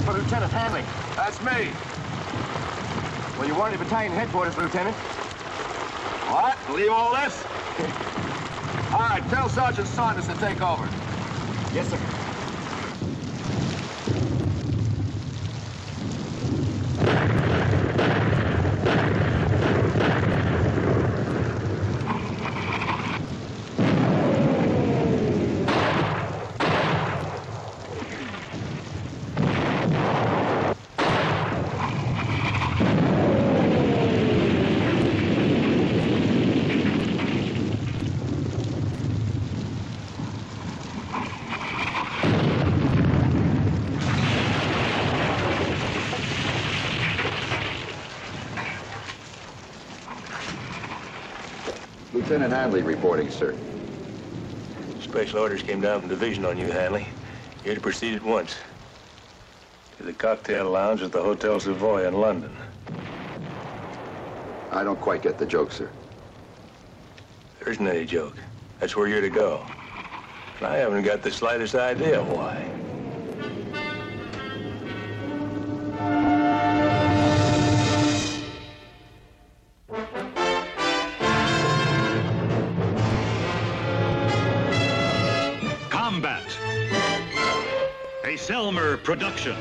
for Lieutenant Hanley. That's me. Well, you weren't at battalion headquarters, Lieutenant. What? Leave all this? All right, tell Sergeant Saunders to take over. Yes, sir. Lieutenant Hanley reporting, sir. Special orders came down from division on you, Hanley. You're to proceed at once to the cocktail lounge at the Hotel Savoy in London. I don't quite get the joke, sir. There isn't any joke. That's where you're to go. And I haven't got the slightest idea why. Selmer production.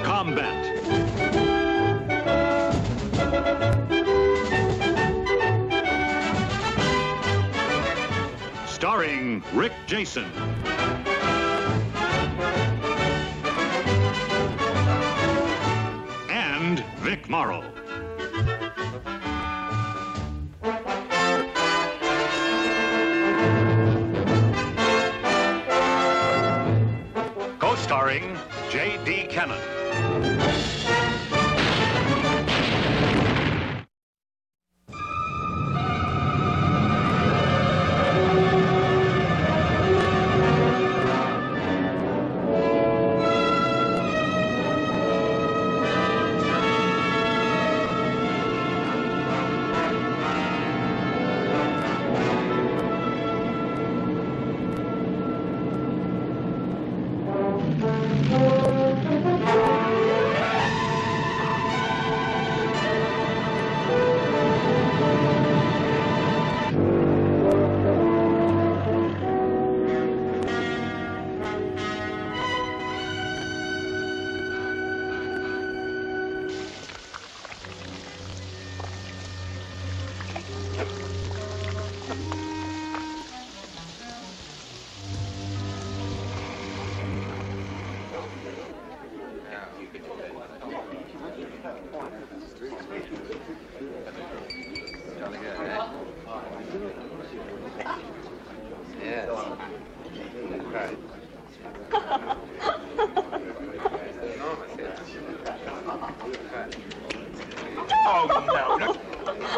Combat. Starring Rick Jason. Vic Morrow. Co-starring J.D. Cannon.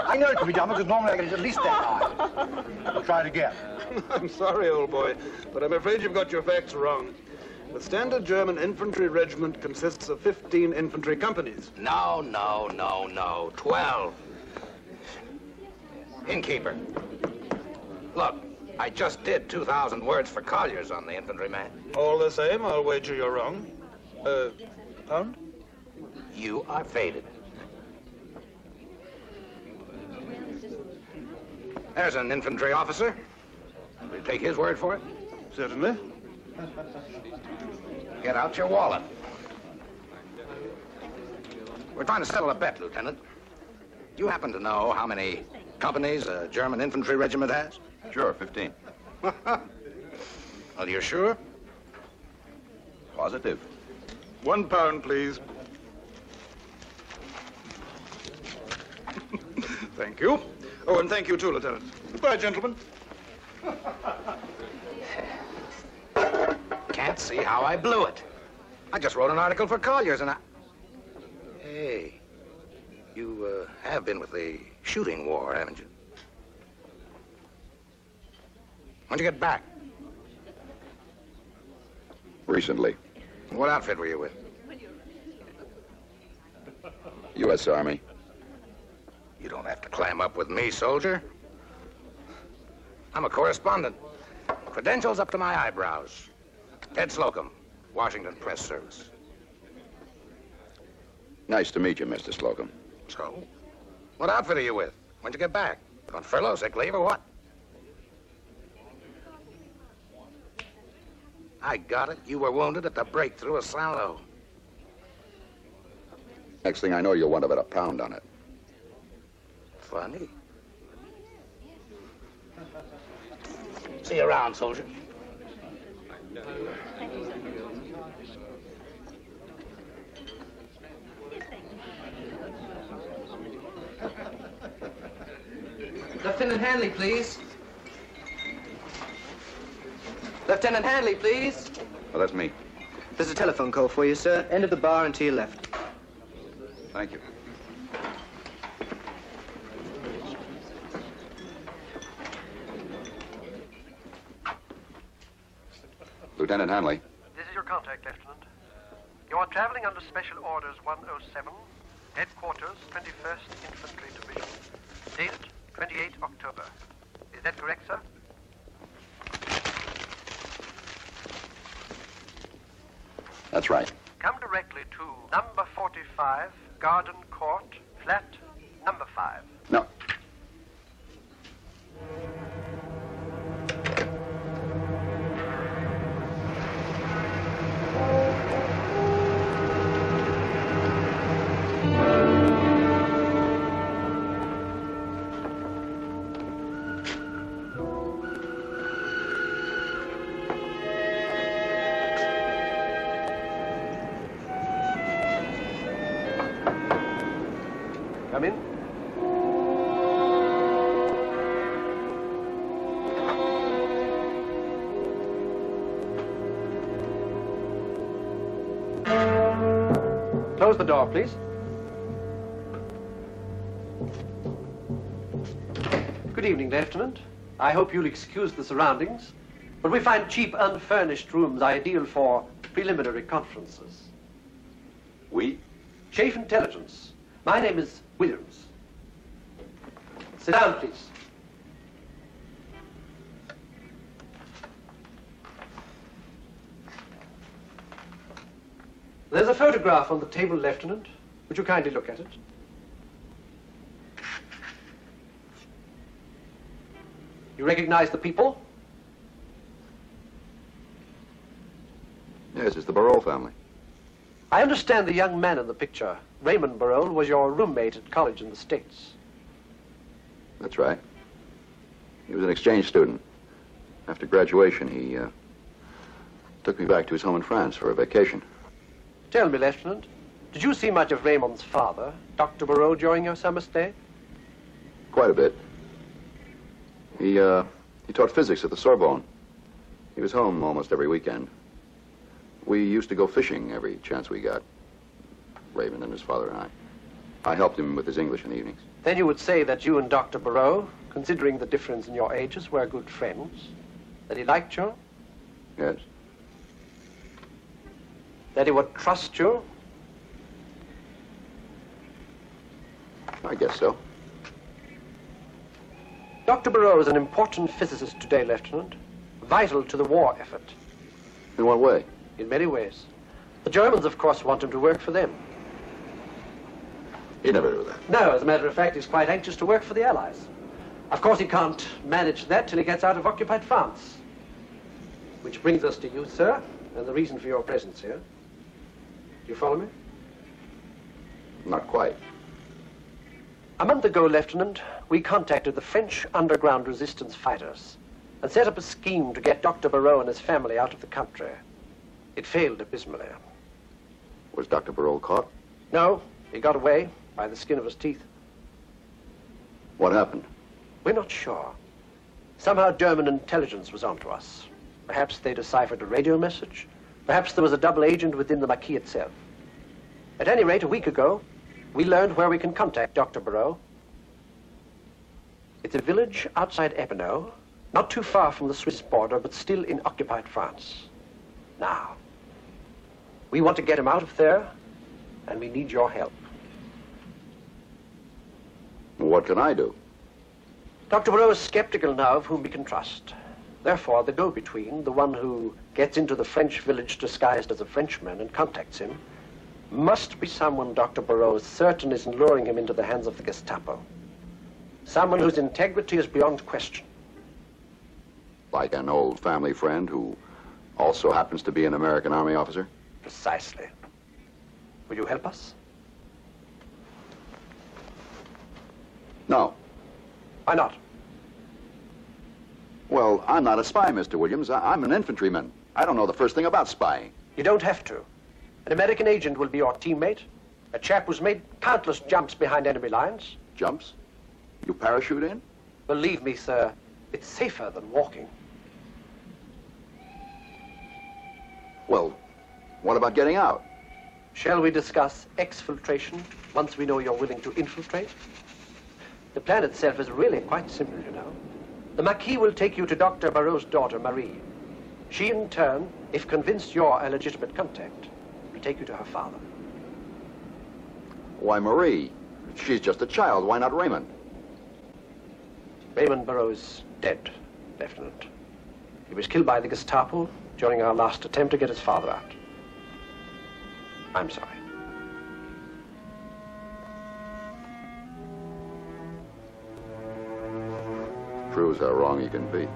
I know it could be done because normally I get it at least that high. We'll try it again. I'm sorry, old boy, but I'm afraid you've got your facts wrong. The standard German infantry regiment consists of 15 infantry companies. No. 12. Innkeeper. Look, I just did 2,000 words for Colliers on the infantryman. All the same, I'll wager you're wrong. Pound? You are faded. There's an infantry officer. Will you take his word for it? Certainly. Get out your wallet. We're trying to settle a bet, Lieutenant. Do you happen to know how many companies a German infantry regiment has? Sure, 15. Well, you're sure? Positive. £1, please. Thank you. Oh, and thank you too, Lieutenant. Goodbye, gentlemen. Can't see how I blew it. I just wrote an article for Colliers and I... Hey, you have been with the shooting war, haven't you? When'd you get back? Recently. What outfit were you with? U.S. Army. You don't have to clam up with me, soldier. I'm a correspondent. Credentials up to my eyebrows. Ted Slocum, Washington Press Service. Nice to meet you, Mr. Slocum. So, what outfit are you with? When'd you get back? On furlough, sick leave, or what? I got it. You were wounded at the breakthrough of Saint-Lô. Next thing I know, you'll want about a pound on it. Funny. See you around, soldier. Lieutenant Hanley, please. Lieutenant Hanley, please. Well, that's me. There's a telephone call for you, sir. End of the bar and to your left. Thank you. Lieutenant Hanley. This is your contact, Lieutenant. You are traveling under Special Orders 107, Headquarters, 21st Infantry Division, dated 28 October. Is that correct, sir? That's right. Come directly to number 45, Garden Court, flat number 5. No. Come in. Close the door, please. Good evening, Lieutenant. I hope you'll excuse the surroundings, but we find cheap, unfurnished rooms ideal for preliminary conferences. We? Chief Intelligence. My name is Williams. Sit down, please. There's a photograph on the table, Lieutenant. Would you kindly look at it? You recognize the people? Yes, it's the Barreau family. I understand the young man in the picture, Raymond Barreau, was your roommate at college in the States. That's right. He was an exchange student. After graduation, he took me back to his home in France for a vacation. Tell me, Lieutenant, did you see much of Raymond's father, Dr. Barreau, during your summer stay? Quite a bit. He taught physics at the Sorbonne. He was home almost every weekend. We used to go fishing every chance we got, Raymond and his father and I. I helped him with his English in the evenings. Then you would say that you and Dr. Barreau, considering the difference in your ages, were good friends? That he liked you? Yes. That he would trust you? I guess so. Dr. Barreau is an important physicist today, Lieutenant. Vital to the war effort. In what way? In many ways. The Germans, of course, want him to work for them. He never do that. No, as a matter of fact, he's quite anxious to work for the Allies. Of course, he can't manage that till he gets out of occupied France. Which brings us to you, sir, and the reason for your presence here. Do you follow me? Not quite. A month ago, Lieutenant, we contacted the French underground resistance fighters and set up a scheme to get Dr. Barreau and his family out of the country. It failed abysmally. Was Dr. Barreau caught? No, he got away by the skin of his teeth. What happened? We're not sure. Somehow German intelligence was onto us. Perhaps they deciphered a radio message. Perhaps there was a double agent within the Maquis itself. At any rate, a week ago, we learned where we can contact Dr. Barreau. It's a village outside Epinal, not too far from the Swiss border, but still in occupied France. Now, we want to get him out of there, and we need your help. What can I do? Dr. Moreau is skeptical now of whom we can trust. Therefore, the go-between, the one who gets into the French village disguised as a Frenchman and contacts him, must be someone Dr. Moreau is certain isn't luring him into the hands of the Gestapo. Someone whose integrity is beyond question. Like an old family friend who also happens to be an American Army officer? Precisely. Will you help us? No. Why not? Well, I'm not a spy, Mr. Williams. I'm an infantryman. I don't know the first thing about spying. You don't have to. An American agent will be your teammate. A chap who's made countless jumps behind enemy lines. Jumps? You parachute in? Believe me, sir, it's safer than walking. Well, what about getting out? Shall we discuss exfiltration once we know you're willing to infiltrate? The plan itself is really quite simple, you know. The Marquis will take you to Dr. Moreau's daughter, Marie. She, in turn, if convinced you're a legitimate contact, will take you to her father. Why, Marie? She's just a child. Why not Raymond? Raymond Moreau's dead, Lieutenant. He was killed by the Gestapo during our last attempt to get his father out. I'm sorry. Proves how wrong you can be.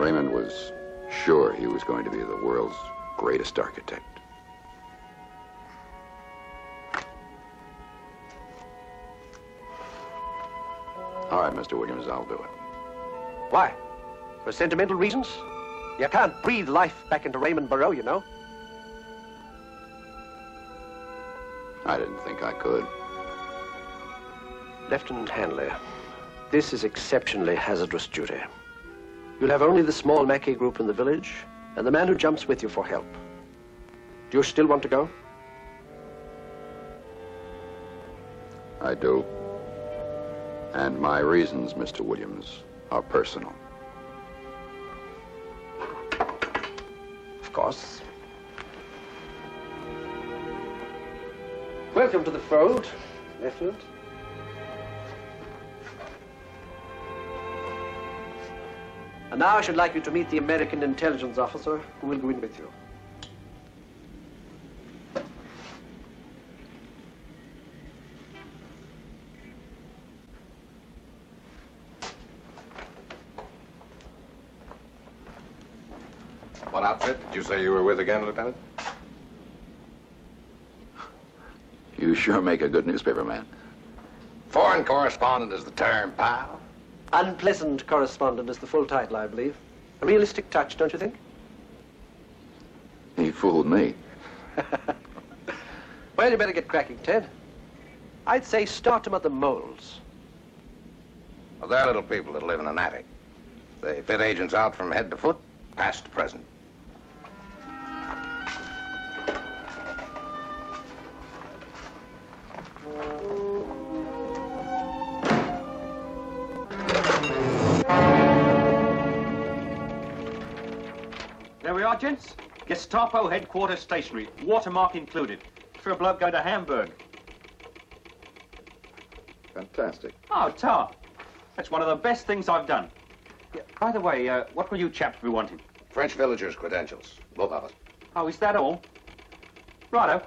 Raymond was sure he was going to be the world's greatest architect. All right, Mr. Williams, I'll do it. Why? For sentimental reasons? You can't breathe life back into Raymond Moreau, you know. I didn't think I could. Lieutenant Hanley, this is exceptionally hazardous duty. You'll have only the small Mackay group in the village and the man who jumps with you for help. Do you still want to go? I do. And my reasons, Mr. Williams, are personal. Of course. Welcome to the fold, Lieutenant. And now I should like you to meet the American intelligence officer who will go in with you. What outfit did you say you were with again, Lieutenant? You sure make a good newspaper man. Foreign correspondent is the term, pal. Unpleasant correspondent is the full title, I believe. A realistic touch, don't you think? He fooled me. Well, you better get cracking, Ted. I'd say start him at the moles. Well, they're little people that live in an attic. They fit agents out from head to foot, past to present. There we are, gents. Gestapo headquarters stationery, watermark included. For a bloke going to Hamburg. Fantastic. Oh, tar. That's one of the best things I've done. Yeah, by the way, what will you chaps be wanting? French villagers' credentials, both of us. Oh, is that all? Righto.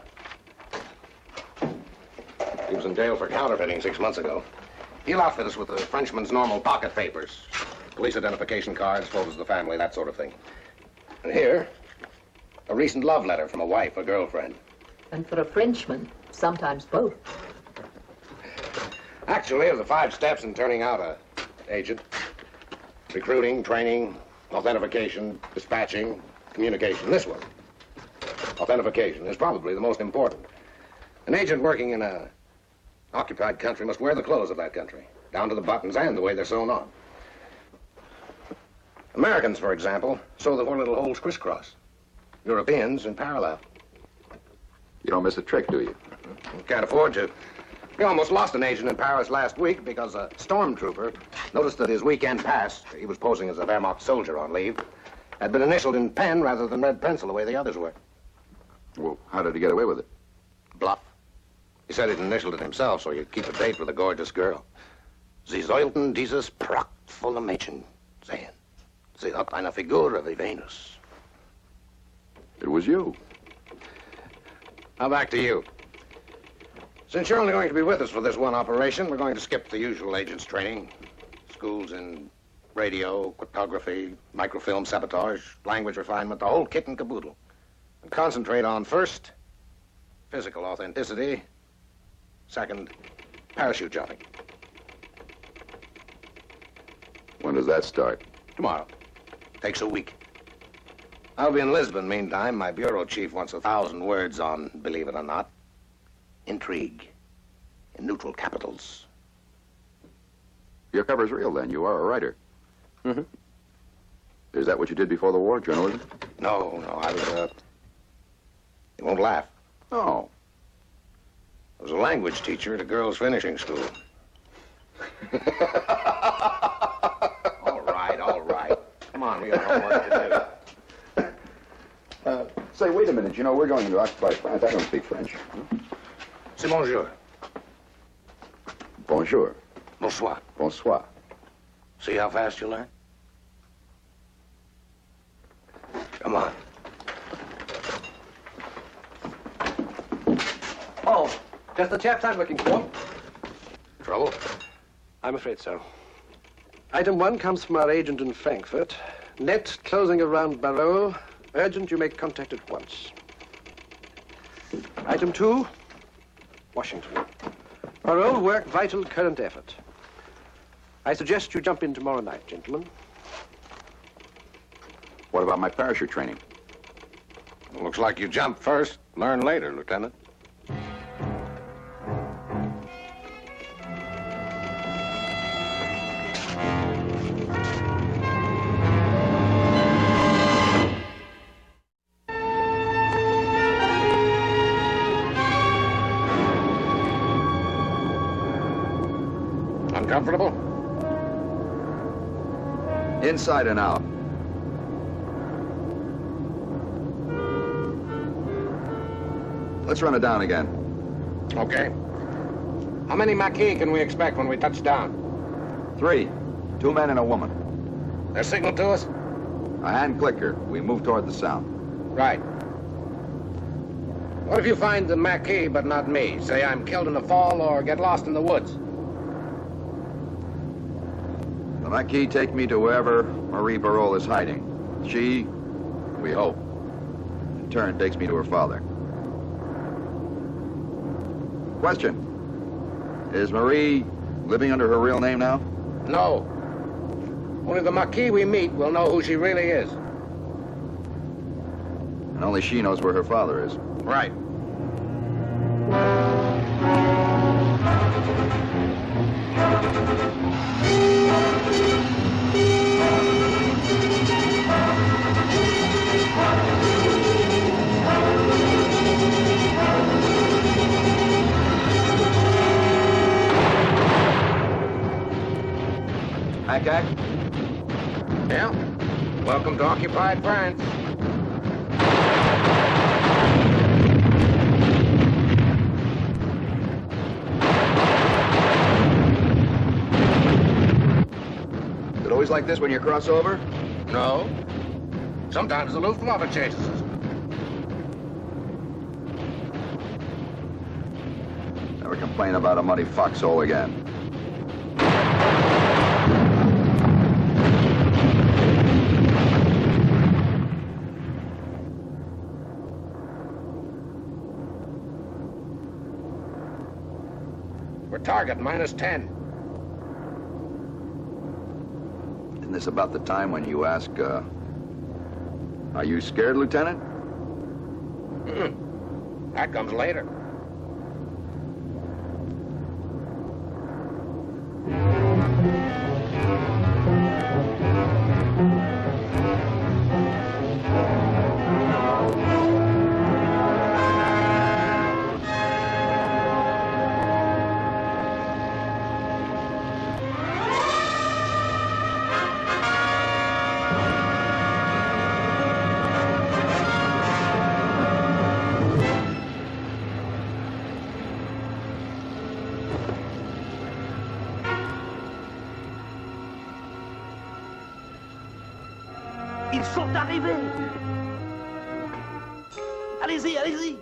He was in jail for counterfeiting 6 months ago. He'll outfit us with the Frenchman's normal pocket papers. Police identification cards, photos of the family, that sort of thing. And here, a recent love letter from a wife or girlfriend. And for a Frenchman, sometimes both. Actually, of the 5 steps in turning out an agent, recruiting, training, authentication, dispatching, communication, this one, authentication, is probably the most important. An agent working in an occupied country must wear the clothes of that country, down to the buttons and the way they're sewn on. Americans, for example, sew the 4 little holes crisscross. Europeans in parallel. You don't miss a trick, do you? Can't afford to. We almost lost an agent in Paris last week because a stormtrooper noticed that his weekend pass, he was posing as a Wehrmacht soldier on leave, had been initialed in pen rather than red pencil the way the others were. Well, how did he get away with it? Bluff. He said he'd initialed it himself so he'd keep a date with a gorgeous girl. Sie sollten dieses prachtvolle Mädchen sehen. Sie hat eine Figur wie Venus. It was you. Now back to you. Since you're only going to be with us for this one operation, we're going to skip the usual agent's training. Schools in radio, cryptography, microfilm sabotage, language refinement, the whole kit and caboodle. And concentrate on, first, physical authenticity. Second, parachute jumping. When does that start? Tomorrow. Takes a week. I'll be in Lisbon meantime. My bureau chief wants 1,000 words on, believe it or not, intrigue in neutral capitals. Your cover's real, then. You are a writer. Mm-hmm. Is that what you did before the war, journalism? No, I was, you won't laugh. Oh. I was a language teacher at a girls' finishing school. All right. Come on, we got homework to do. Say, wait a minute. You know, we're going to occupy France. I don't speak French. C'est bonjour. Bonjour. Bonsoir. Bonsoir. See how fast you learn? Come on. Oh, just the chaps I'm looking for. Trouble? I'm afraid so. Item 1 comes from our agent in Frankfurt. Net closing around Barreau. Urgent, you make contact at once. Item 2, Washington. Our old work, vital current effort. I suggest you jump in tomorrow night, gentlemen. What about my parachute training? Looks like you jump first, learn later, Lieutenant. Uncomfortable? Inside and out. Let's run it down again. Okay. How many Maquis can we expect when we touch down? 3. 2 men and a woman. Their signal to us? A hand clicker. We move toward the sound. Right. What if you find the Maquis but not me? Say I'm killed in a fall or get lost in the woods. The Maquis take me to wherever Marie Barreau is hiding. She, we hope, in turn takes me to her father. Question. Is Marie living under her real name now? No. Only the Maquis we meet will know who she really is. And only she knows where her father is. Right. Hack? Yeah. Welcome to occupied France. Is it always like this when you cross over? No. Sometimes the Luftwaffe chases us. Never complain about a muddy foxhole again. We're target -10. Isn't this about the time when you ask, are you scared, Lieutenant? That comes later. Ils sont arrivés. Allez-y, allez-y.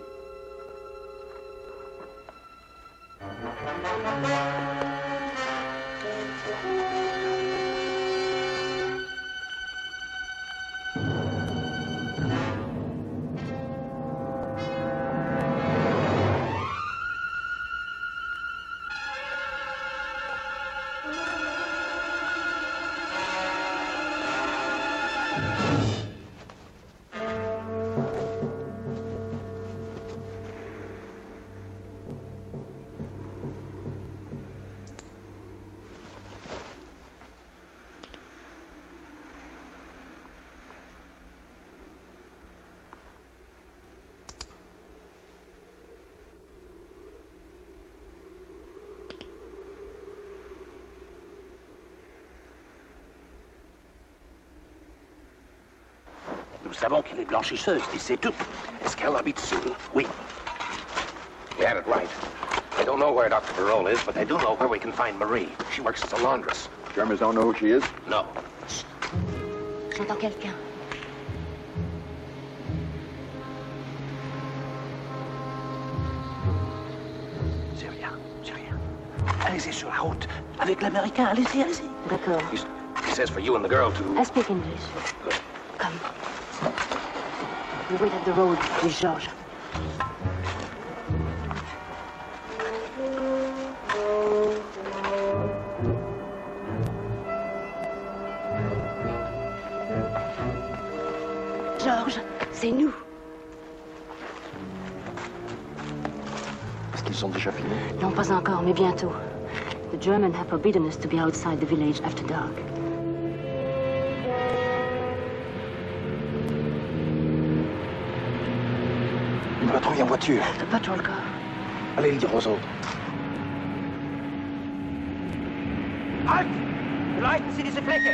Nous savons qu'elle est blanchisseuse, c'est tout. Est-ce qu'elle habite ici? Oui. You had it right. I don't know where Dr. Barole is, but I do know where we can find Marie. She works as a laundress. Germans don't know who she is? No. J'entends quelqu'un. C'est rien, c'est rien. Allez-y sur la route. Avec l'Américain, allez-y, allez-y. D'accord. He says for you and the girl to... I speak English. Come. We wait at the road with Georges. Georges, c'est nous. Est-ce qu'ils sont déjà finis? Non, pas encore, mais bientôt. The Germans have forbidden us to be outside the village after dark. Une patrouille en voiture. The patrol car. Allez le dire aux autres. Halt! Beleuchten Sie diese Fläche!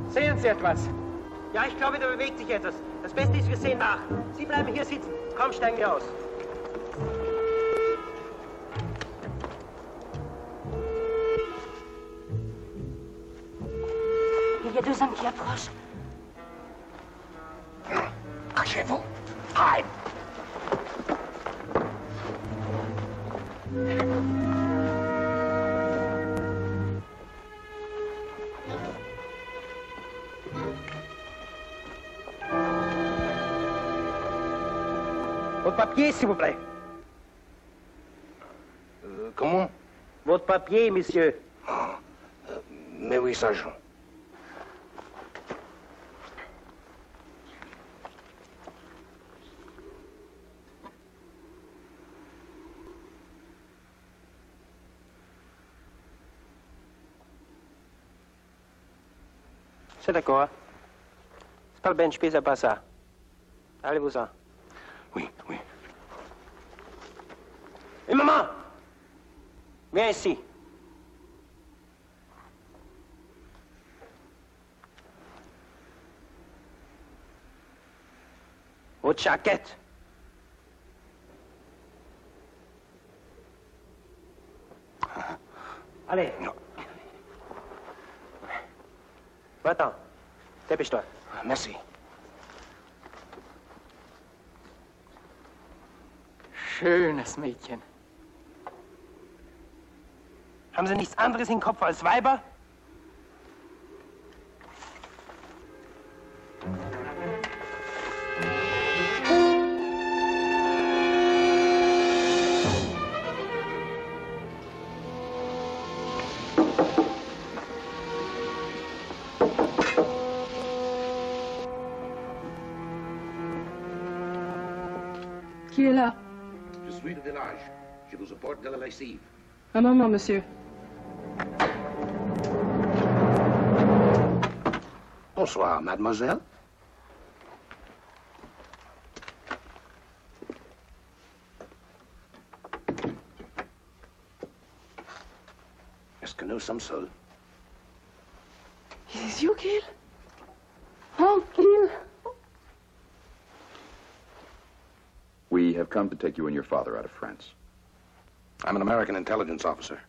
Sehen Sie etwas? Ja, ich glaube, da bewegt sich etwas. Das Beste ist, wir sehen nach. Sie bleiben hier sitzen. Komm, steigen wir aus. Il y a deux hommes qui approchent. Cachez-vous. Hide. Votre papier, s'il vous plaît. Comment? Votre papier, monsieur. Mais oui, sergent. C'est d'accord. C'est pas le bench, c'est pas ça. Allez-vous-en. Oui, oui. Et maman! Viens ici. Votre jaquette. Allez. Va-t'en. Dépêche-toi. Merci. Schönes Mädchen. Haben Sie nichts anderes im Kopf als Weiber? Qui est là? Je suis le village. Je vous apporte de la lessive. Un moment, monsieur. Bonsoir, mademoiselle. Est-ce que nous sommes seuls? Is this you, Gil? Oh, Gil. We have come to take you and your father out of France. I'm an American intelligence officer.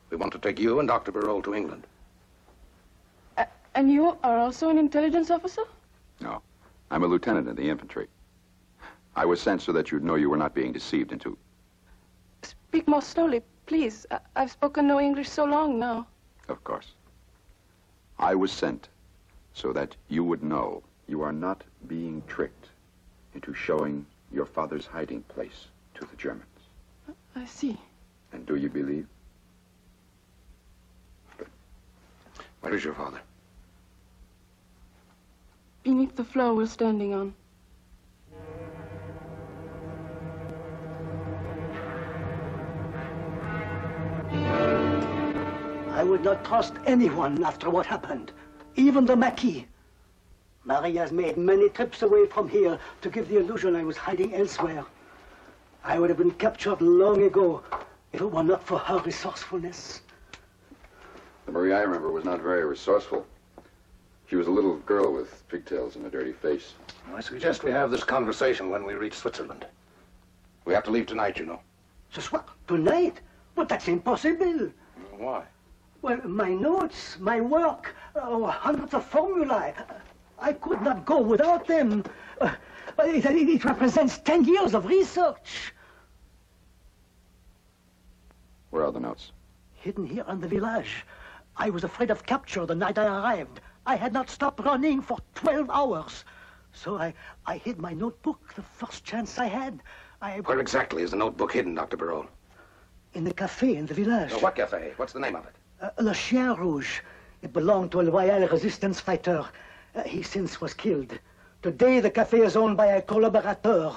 We want to take you and Dr. Barol to England. And you are also an intelligence officer? No. I'm a lieutenant in the infantry. I was sent so that you'd know you were not being deceived into... Speak more slowly, please. I've spoken no English so long now. Of course. I was sent so that you would know you are not being tricked into showing your father's hiding place to the Germans. I see. And do you believe? Where is your father? Beneath the floor we're standing on. I would not trust anyone after what happened, even the Marquis. Marie has made many trips away from here to give the illusion I was hiding elsewhere. I would have been captured long ago if it were not for her resourcefulness. The Marie I remember was not very resourceful. She was a little girl with pigtails and a dirty face. I suggest we have this conversation when we reach Switzerland. We have to leave tonight, you know. Just what? Tonight? But that's impossible. Why? Well, my notes, my work, hundreds of formulae. I could not go without them. It represents 10 years of research. Where are the notes? Hidden here in the village. I was afraid of capture the night I arrived. I had not stopped running for 12 hours. So I hid my notebook the first chance I had. Where exactly is the notebook hidden, Dr. Barol? In the cafe in the village. What cafe? What's the name of it? Le Chien Rouge. It belonged to a loyal resistance fighter. He since was killed. Today the cafe is owned by a collaborateur.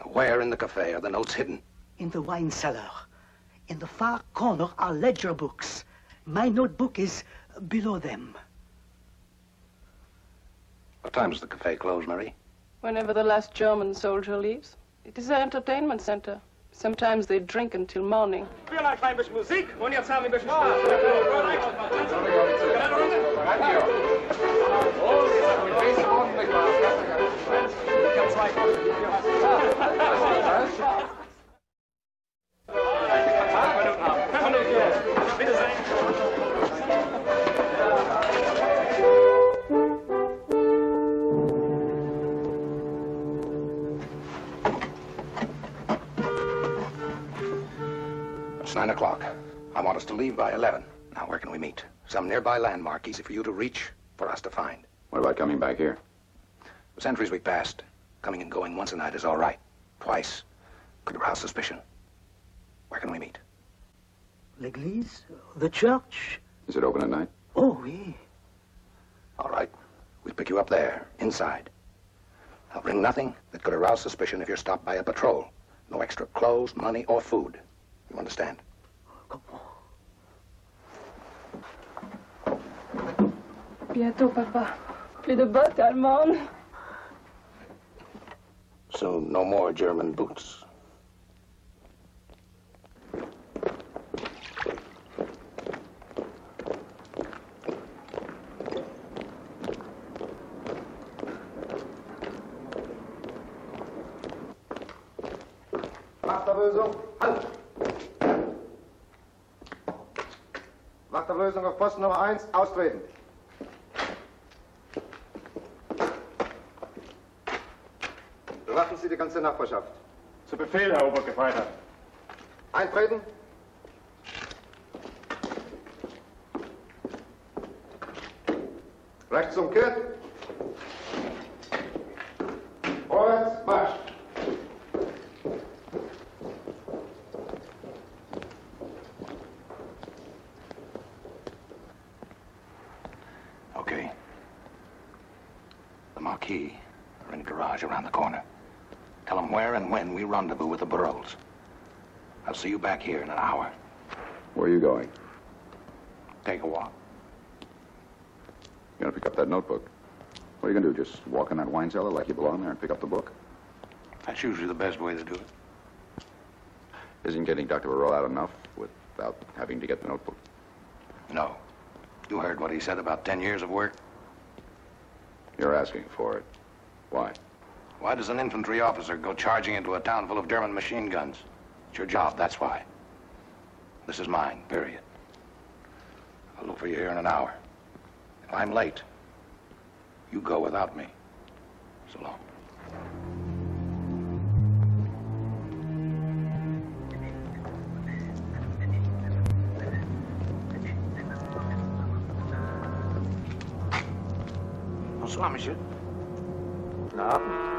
Where in the cafe are the notes hidden? In the wine cellar. In the far corner are ledger books. My notebook is below them. What time does the cafe close, Marie? Whenever the last German soldier leaves. It is an entertainment center. Sometimes they drink until morning. Vielleicht ein bisschen Musik und jetzt haben wir ein bisschen Spaß. It's 9 o'clock. I want us to leave by 11. Now, where can we meet? Some nearby landmark, easy for you to reach, for us to find. What about coming back here? The sentries we passed. Coming and going once a night is all right. Twice could arouse suspicion. Where can we meet? L'église? The church? Is it open at night? Oh, oui. All right. We'll pick you up there, inside. I'll bring nothing that could arouse suspicion if you're stopped by a patrol. No extra clothes, money, or food. You understand? Bientôt, papa. Plus de bottes allemandes. Soon, no more German boots. Wachterlösung, halt! Wachterlösung auf Posten Nummer 1, austreten. Bewachen Sie die ganze Nachbarschaft. Zu Befehl, Herr Obergefreiter. Eintreten. Rechts umkehrt. Vorwärts, Marsch. Okay. The Marquis are in a garage around the corner. Tell them where and when we rendezvous with the Barols. I'll see you back here in an hour. Where are you going? Take a walk. You're gonna pick up that notebook. What are you gonna do, just walk in that wine cellar like you belong there and pick up the book? That's usually the best way to do it. Isn't getting Dr. Barol out enough without having to get the notebook? No. You heard what he said about 10 years of work? You're asking for it. Why? Why does an infantry officer go charging into a town full of German machine guns? It's your job, that's why. This is mine, period. I'll look for you here in an hour. If I'm late, you go without me. So long. Bonsoir, monsieur. No.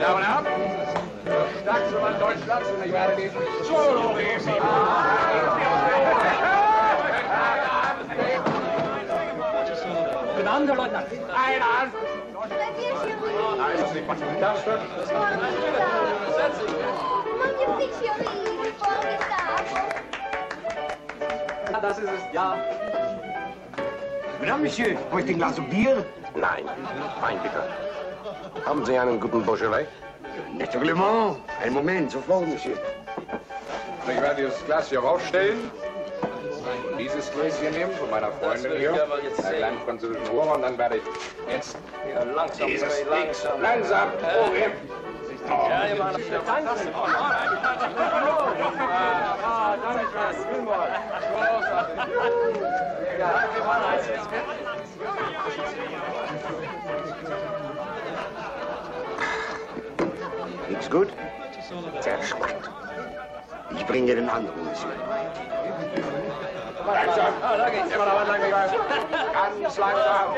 Down out. Stärkste Mann Deutschlands und ich werde diesen Solo lesen. Guten Abend, Herr Leutnant. Ein an! Nein, das ist nicht manchmal. Darfst du? Das ist es, ja. Madame, Monsieur, heute ein Glas Bier? Nein, Wein bitte. Haben Sie einen guten Beaujolais? Naturellement. Einen Moment, sofort, Monsieur. Ich werde dieses Glas hier rausstellen. Dieses Gläschen nehmen von meiner Freundin hier. Einer kleinen französischen Hure. Und dann werde ich jetzt langsam. dieses X langsam hochheben. Nichts gut? Sehr schlecht. Ich bringe den anderen, Monsieur. Langsam. Ganz langsam.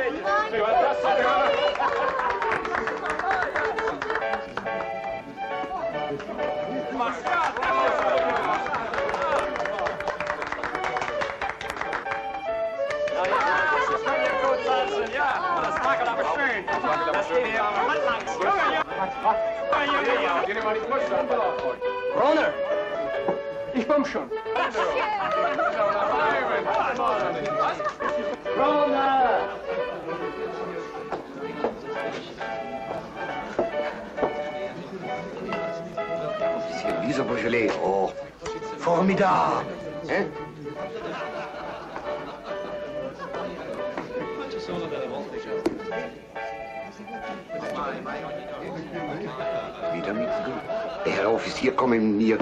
Ja, das mag aber schön. Das geht hier am Mann langs. Geh dir mal die Brust an. Runner! Ich komm schon. Runner! Dieser Beaujolais, oh, formidable. Hein? Wieder mit Glück. Der Herr Offizier kommentiert.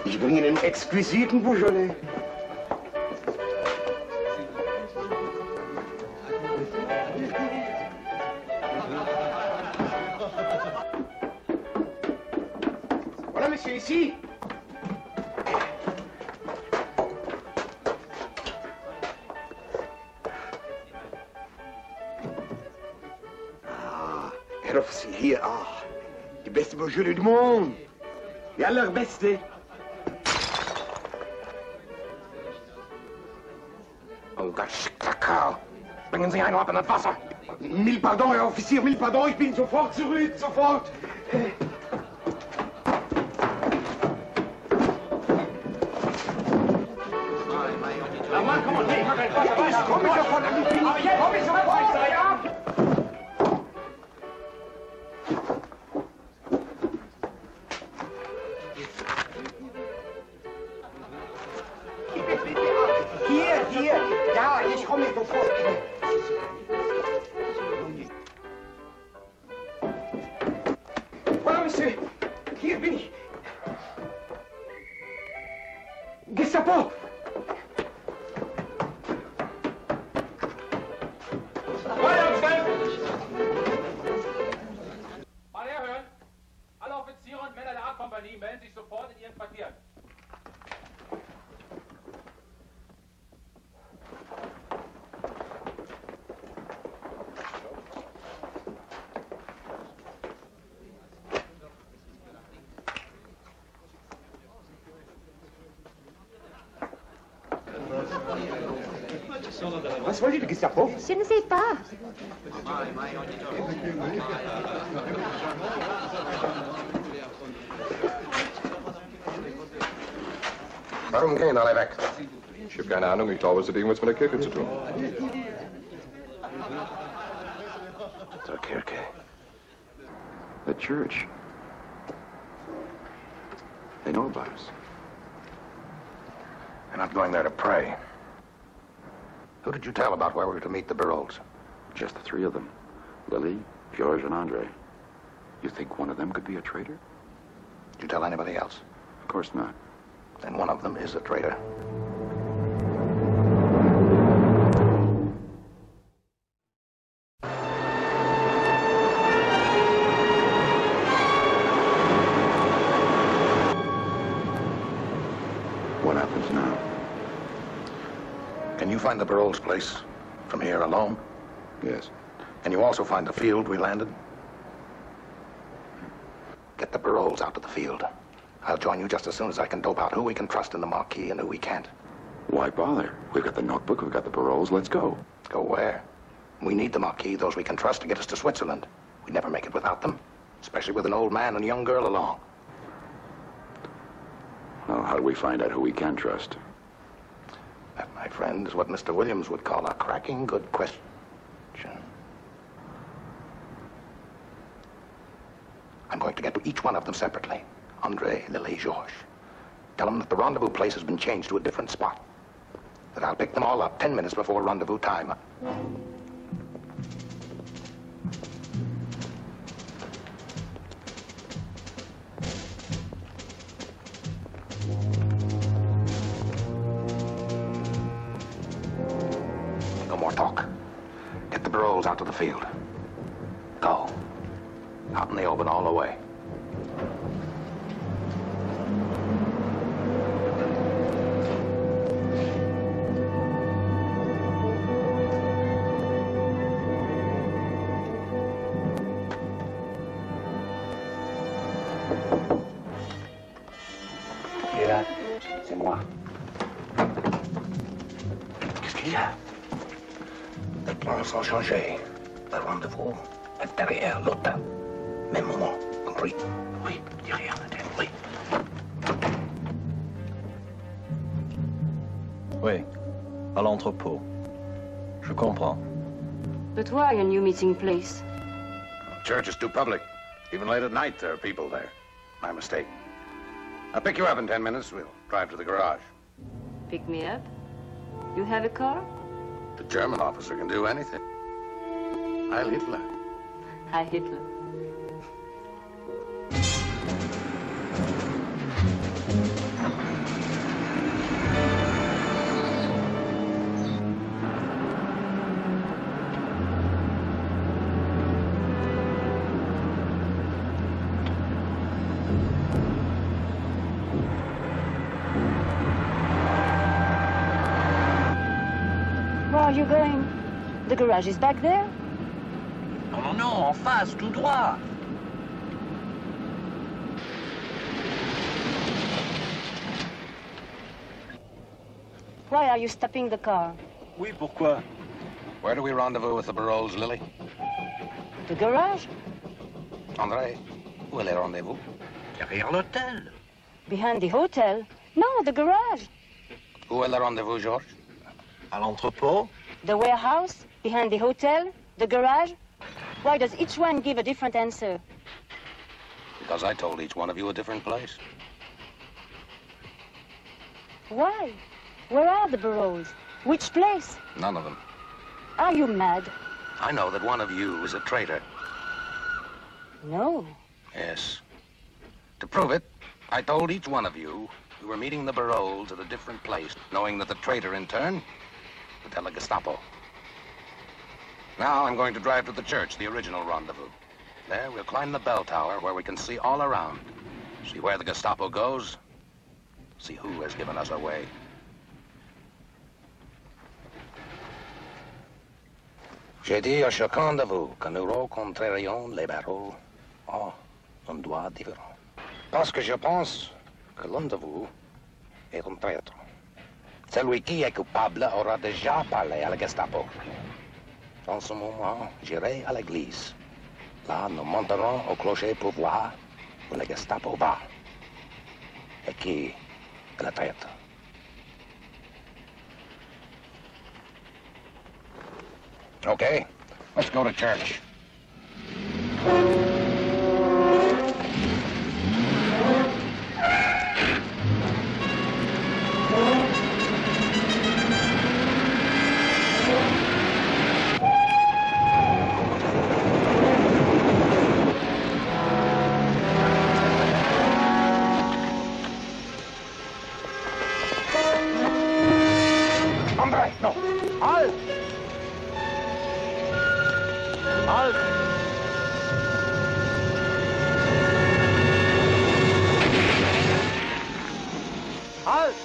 Ich bringe einen exquisiten Beaujolais. Voilà, monsieur, ici. Herr Offizier, hier, die beste Beaujolais du monde. Die allerbeste. Oh, das Kakao. Bringen Sie einen ab in das Wasser. Mille pardon, Herr Offizier, mille pardon, ich bin sofort zurück, sofort. Na Mann, komm mal, ich mach ein Wasser. Ich komme sofort, Komm ich sofort, ja? Hier, ja, ich komme sofort. monsieur. Hear me. Gestapo! Mal herhören! Alle Offiziere und Männer der A-Kompanie melden sich sofort in ihren Quartieren. Was wollt ihr, Gestapo? Je ne sais pas. Warum gehen alle weg? Ich habe keine Ahnung, ich glaube, es hat irgendwas mit der Kirche zu tun. Zur Kirche. The church. They know about us. They're not going there to pray. Who did you tell about where we were to meet the Barolles? Just the three of them. Lily, George, and Andre. You think one of them could be a traitor? Did you tell anybody else? Of course not. Then one of them is a traitor. What happens now? Can you find the Barolles' place from here alone? Yes. Can you also find the field we landed? Get the Barolles out of the field. I'll join you just as soon as I can dope out who we can trust in the Marquis and who we can't. Why bother? We've got the notebook, we've got the Barolles, let's go. Go where? We need the Marquis, those we can trust to get us to Switzerland. We'd never make it without them, especially with an old man and a young girl along. Well, how do we find out who we can trust? That, my friend, is what Mr. Williams would call a cracking good question. I'm going to get to each one of them separately. Andre, Lily, Georges. Tell them that the rendezvous place has been changed to a different spot. That I'll pick them all up 10 minutes before rendezvous time. No more talk. Get the Barolles out to the field. Go. Out in the open all the way. Qui est là? C'est moi. Qu'est-ce qu'il y a? Les plans sont changés. Le rendez-vous est derrière l'hôtel. Même moment, compris? Oui, derrière l'hôtel, oui. Oui, à l'entrepôt. Je comprends. But why a new meeting place? Church is too public. Even late at night, there are people there. My mistake. I'll pick you up in 10 minutes. We'll drive to the garage. Pick me up? You have a car? The German officer can do anything. Heil Hitler. Heil Hitler. Where are you going? The garage is back there? Non, non, non, en face, tout droit. Why are you stopping the car? Oui, pourquoi? Where do we rendezvous with the Barolles, Lily? The garage? André, où est le rendezvous? Derrière l'hôtel. Behind the hotel? No, the garage. Où est le rendezvous, Georges? À l'entrepôt? The warehouse? Behind the hotel? The garage? Why does each one give a different answer? Because I told each one of you a different place. Why? Where are the Barolles? Which place? None of them. Are you mad? I know that one of you is a traitor. No. Yes. To prove it, I told each one of you we were meeting the Barols at a different place, knowing that the traitor, in turn, would tell the Gestapo. Now I'm going to drive to the church, the original rendezvous. There, we'll climb the bell tower where we can see all around. See where the Gestapo goes. See who has given us away. J'ai dit à chacun de vous que nous rencontrerions les Barols en endroits différents. Parce que je pense que l'un de vous est un traître. Celui qui est coupable aura déjà parlé à la Gestapo. En ce moment, j'irai à l'église. Là, nous monterons au clocher pour voir où la Gestapo va. Et qui est le traître. Okay, let's go to church. Hombre, no. Halt! Halt! Halt!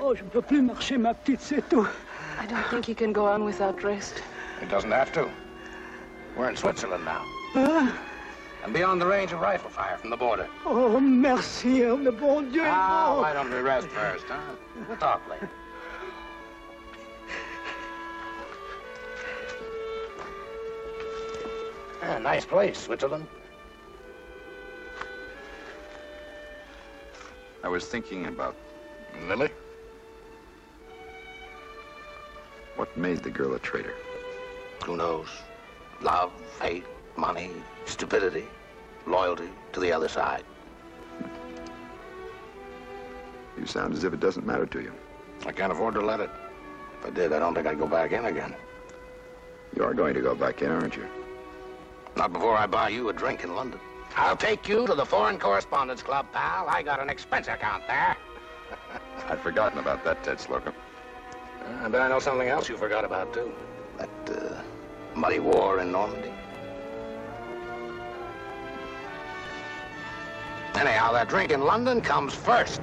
Oh, je ne peux plus marcher, ma petite, c'est tout. I don't think he can go on without rest. He doesn't have to. We're in Switzerland now. And beyond the range of rifle fire from the border. Oh, merci, oh, le bon Dieu. Ah, why don't we rest first, huh? We'll talk later. Nice place, Switzerland. I was thinking about Lily? what made the girl a traitor. Who knows? Love, hate, money, stupidity, loyalty to the other side. You sound as if it doesn't matter to you. I can't afford to let it. If I did, I don't think I'd go back in again. You are going to go back in, aren't you? Not before I buy you a drink in London. I'll take you to the Foreign Correspondents Club, pal. I got an expense account there. I'd forgotten about that, Ted Slocum. But I know something else you forgot about, too. That muddy war in Normandy. Anyhow, that drink in London comes first.